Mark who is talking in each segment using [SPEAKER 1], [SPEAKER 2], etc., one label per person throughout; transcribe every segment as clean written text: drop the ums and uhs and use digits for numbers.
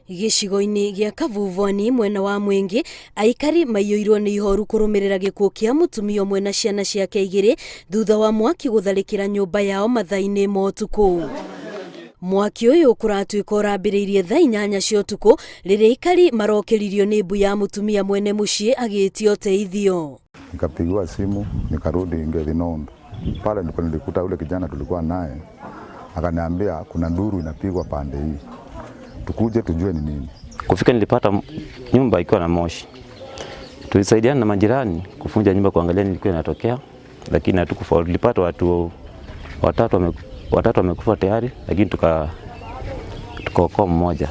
[SPEAKER 1] Gĩcigo-inĩ gĩa Kavuvwani mwena wa Mwingi, aikari maiyũirwo nĩ ihoru kũrũmĩrĩra gĩkuũ kĩa mũtumia ũmwe na ciana ciake 2 thutha wa mwaki gũtharĩkĩra nyũmba yao mathaa-inĩ ma ũtukũ. Mwaki ũyũ kũratuĩka ũrambĩrĩirie thaa 8 cia ũtukũ rĩrĩa aikari marokĩririo nĩ mbu ya mũtumia mwene mũciĩ agĩĩtia ũteithio.
[SPEAKER 2] Nikapigiwa simu nikarudi Ngethinondo. Pale ndipo nilikuta ule kijana tulikuwa naye, akaniambia kuna nduru inapigwa pande hii, tukuje tujue ni nini.
[SPEAKER 3] Kufika nilipata nyumba ikiwa na moshi. Tulisaidiana na majirani kufunja nyumba kuangalia nini kilikuwa inatokea, lakini hatukufaulu. Tulipata watu watatu wamekufa tayari, lakini tukaokoa mmoja.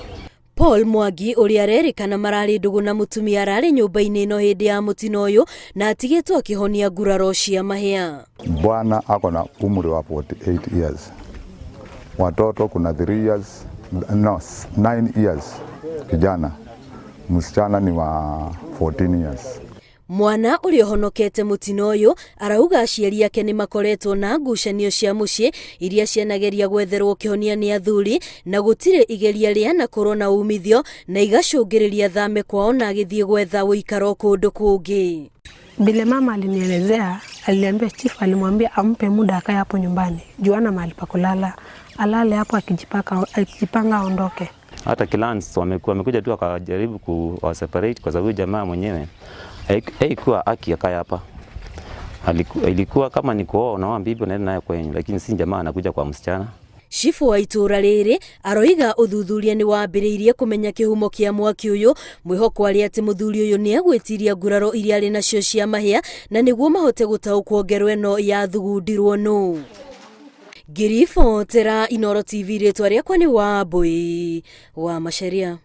[SPEAKER 1] Paul Mwagi ũrĩa arerĩkana mararĩ ndũgũ na mũtumia ararĩ nyũmba-inĩ ino hĩndĩ ya mũtino ũyũ na atigĩtwo akĩhonia nguraro cia mahĩa.
[SPEAKER 2] Bwana ako na umri wa 48 years. Watoto kuna 9 years. Kijana msichana ni wa 14 years.
[SPEAKER 1] Mwana ũrĩa ũhonokete mũtino ũyũ arauga aciari ake nĩ makoretwo na ngucanio cia mũciĩ iria cianageria gwetherwo kĩhonia nĩ athuri na gũtirĩ igeria rĩanakorwo na umithio na igacũngĩrĩria thame kwao na agĩthiĩ gwetha ũikaro kũndũ kũngĩ.
[SPEAKER 4] Vile mama alinielezea, aliniambia chief alimwambia ampe muda akae hapo nyumbani, juana mahali pa kulala, alale hapo akijipanga aondoke.
[SPEAKER 3] Hata kilans wamekuja tu akajaribu kuwaseparate kwa sababu jamaa mwenyewe haikuwa haki akae hapa. Ilikuwa kama ni kuoa na bibi unaenda naye kwenye, lakini si jamaa anakuja kwa msichana.
[SPEAKER 1] Chifu wa itũra rĩrĩ aroiga ũthuthuria nĩ wambĩrĩirie kũmenya kĩhumo kĩa mwaki ũyũ, mwĩhoko arĩ atĩ mũthuri ũyũ nĩ agwĩtiria nguraro iria arĩ nacio cia mahĩa na nĩguo mahote gũtaũkwo ngero ĩno ya thugundirwo nũ. Ngiribotera Inooro TV, rĩtwa rĩakwa nĩ Wambui wa Macharia.